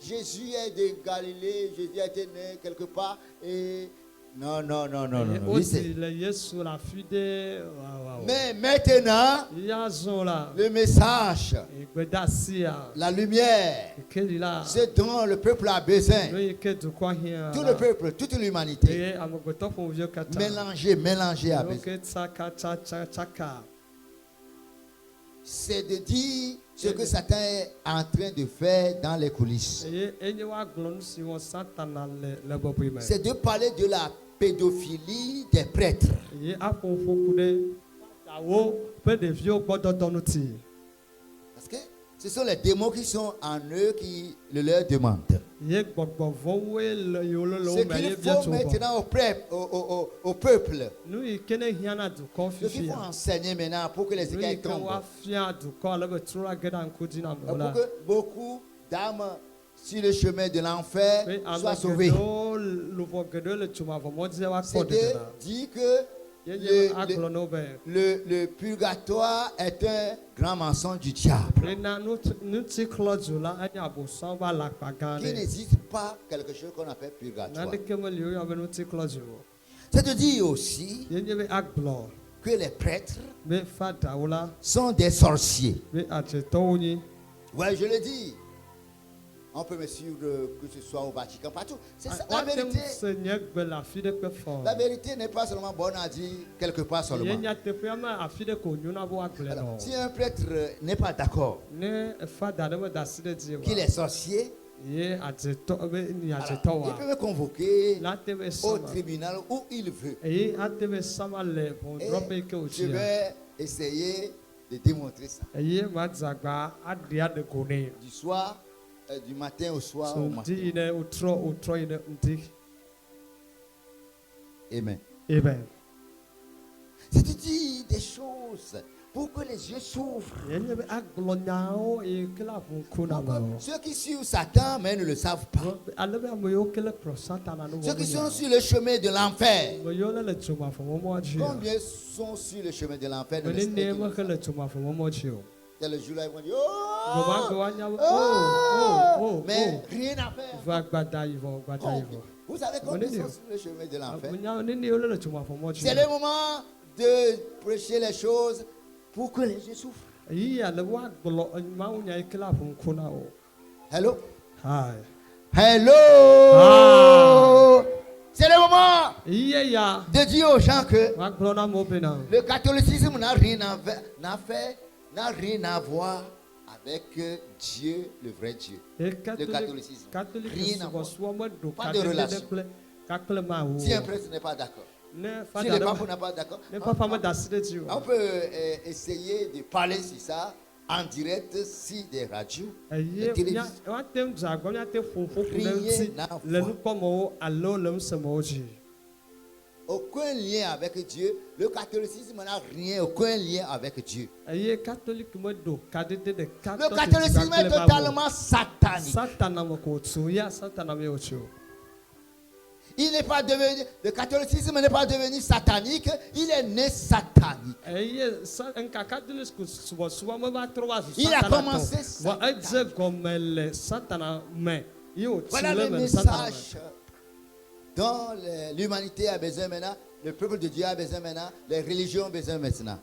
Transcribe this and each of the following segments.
Jésus est de Galilée, Jésus a été né quelque part et non. Mais maintenant, le message, la lumière, c'est dont le peuple a besoin. Tout le peuple, toute l'humanité, mélangé a besoin. C'est de dire ce que Satan est en train de faire dans les coulisses. C'est de parler de la pédophilie des prêtres. Parce que ce sont les démons qui sont en eux qui le leur demandent. Ce qu'il faut maintenant au peuple. Ce qu'il faut enseigner maintenant pour que les écailles tombent. Pour que beaucoup d'âmes sur le chemin de l'enfer soient sauvées. C'est de dire que le purgatoire est un grand mensonge du diable. Qu'il n'existe pas quelque chose qu'on appelle purgatoire. C'est de dire aussi que les prêtres sont des sorciers. Ouais, je le dis. On peut me suivre que ce soit au Vatican, partout. C'est ça, la vérité. La vérité n'est pas seulement bonne à dire quelque part seulement. Alors, si un prêtre n'est pas d'accord qu'il est sorcier, alors, il peut me convoquer au tribunal où il veut. Et je vais essayer de démontrer ça. Du soir, du matin au soir. Au matin. Amen. Amen. C'est de dire des choses pour que les yeux s'ouvrent. Ceux qui suivent Satan mais ne le savent pas. Ceux qui sont sur le chemin de l'enfer. Combien sont sur le chemin de l'enfer? C'est le jour-là, ils vont dire mais rien à faire. Vous savez combien sont sur le chemin de l'enfer? C'est le moment de prêcher les choses pour que les yeux souffrent. Hello? Hi. Hello? Ah. C'est le moment de dire aux gens que le catholicisme n'a rien à voir avec Dieu, le vrai Dieu. Le catholicisme. Rien à voir. Pas de relation. Si un prêtre n'est pas d'accord, si le pape n'est pas d'accord, on peut essayer de parler sur ça en direct sur des radios, des télévisions. Aucun lien avec Dieu. Le catholicisme n'a aucun lien avec Dieu. Le catholicisme est totalement satanique. Le catholicisme n'est pas devenu satanique, il est né satanique. Il a commencé satanique. Voilà le message dont l'humanité a besoin maintenant, le peuple de Dieu a besoin maintenant, les religions ont besoin maintenant.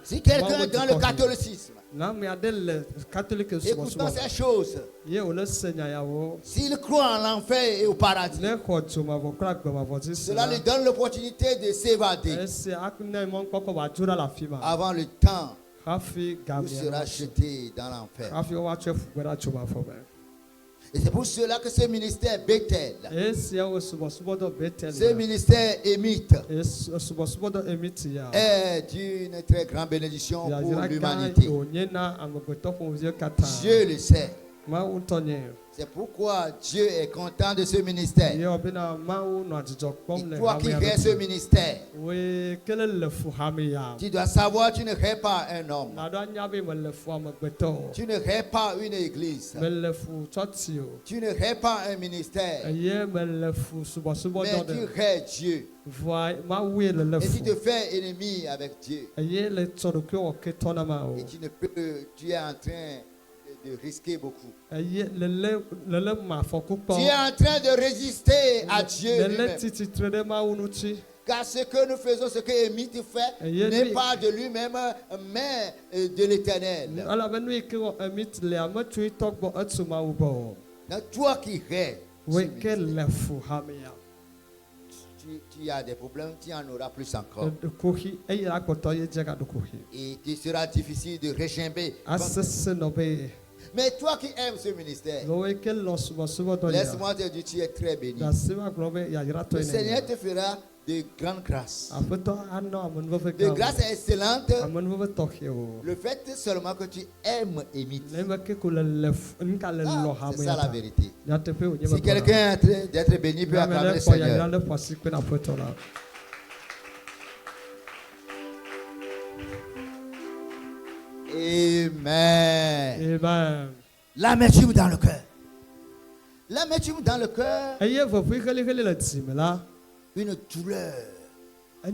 Si quelqu'un est dans le catholicisme, écoutons ces choses, s'il croit en l'enfer et au paradis, cela lui donne l'opportunité de s'évader avant le temps où sera jeté dans l'enfer. Et c'est pour cela que ce ministère Bethel, ce ministère émite, est d'une très grande bénédiction pour l'humanité. Dieu le sait. C'est pourquoi Dieu est content de ce ministère. Et toi qui crées ce ministère, tu dois savoir que tu ne crées pas un homme. Tu ne crées pas une église. Tu ne crées pas un ministère. Mais tu crées Dieu. Et tu te fais ennemi avec Dieu. Et tu es en train de risquer beaucoup. Tu es en train de résister à Dieu lui-même. Car ce que nous faisons, ce que Émile fait, n'est pas de lui-même, mais de l'Éternel. Donc toi qui rêves, tu as des problèmes, tu en auras plus encore. Et il sera difficile de réchimber. Mais toi qui aimes ce ministère, laisse-moi te dire, tu es très béni. Le Seigneur te fera de grandes grâces. De grâces excellentes. Le fait seulement que tu aimes Émile. C'est ça la vérité. Si quelqu'un est en train d'être béni, peut acclamer le Seigneur. Amen. Amen. L'amertume dans le cœur. L'amertume dans le cœur. Une douleur. À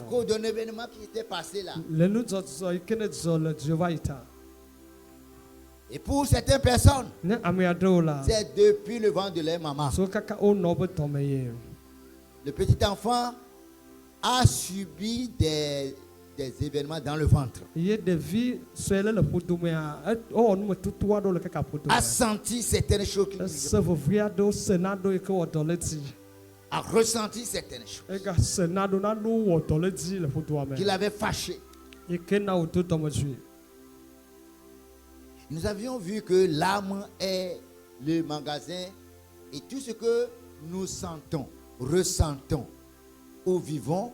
cause d'un événement qui était passé là. Et pour certaines personnes, c'est depuis le ventre de leur maman. Le petit enfant a subi des événements dans le ventre. A senti certaines choses a ressenti certaines choses qui l'avaient fâché. Nous avions vu que l'âme est le magasin et tout ce que nous sentons, ressentons ou vivons,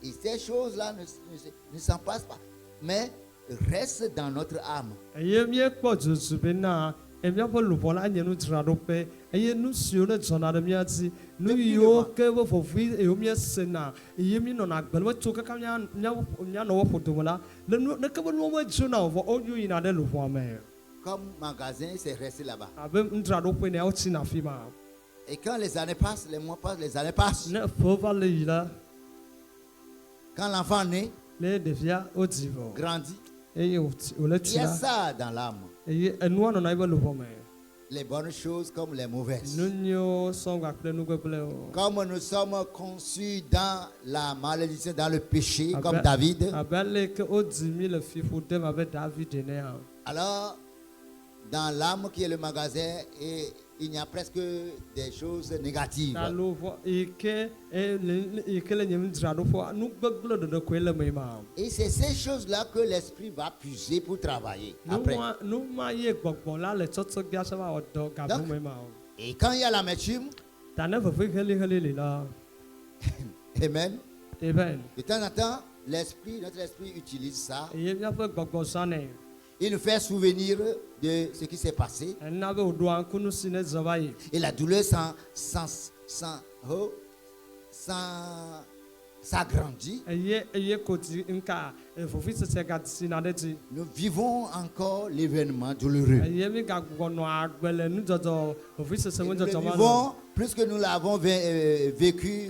et ces choses-là ne s'en passent pas, mais restent dans notre âme. Comme magasin, c'est resté là-bas. Et quand les années passent, les mois passent, les années passent. Quand l'enfant naît, grandit, il y a ça dans l'âme. Les bonnes choses comme les mauvaises. Comme nous sommes conçus dans la malédiction, dans le péché, comme David. Alors, dans l'âme qui est le magasin, il y a presque des choses négatives. Et c'est ces choses-là que l'esprit va puiser pour travailler après. Donc, et quand il y a l'amertume, amen. De temps en temps, notre esprit utilise ça. Il nous fait souvenir de ce qui s'est passé. Et la douleur s'agrandit. Nous vivons encore l'événement douloureux. Nous le vivons plus que nous l'avons vécu.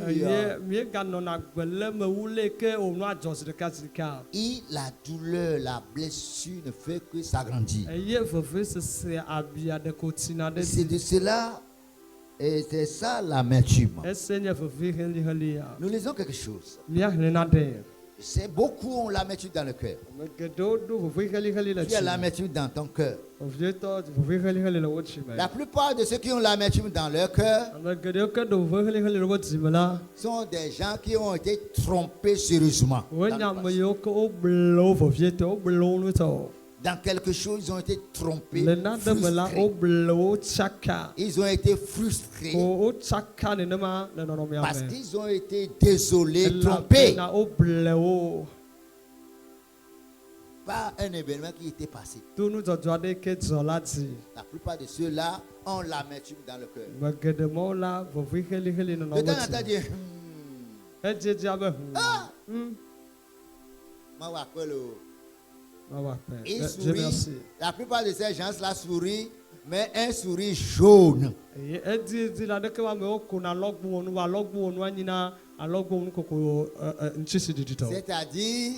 Et la douleur, la blessure ne fait que s'agrandir. C'est de cela. Et c'est ça l'amertume. Nous lisons quelque chose. C'est beaucoup ont l'amertume dans le cœur. Tu as l'amertume dans ton cœur. La plupart de ceux qui ont l'amertume dans leur cœur sont des gens qui ont été trompés sérieusement. Dans quelque chose, ils ont été trompés, frustrés. Ils ont été frustrés parce qu'ils ont été désolés, trompés. par un événement qui était passé. La plupart de ceux-là ont l'amertume dans le cœur. De temps en temps, il sourit. La plupart de ces gens-là sourient, mais un sourire jaune. C'est-à-dire,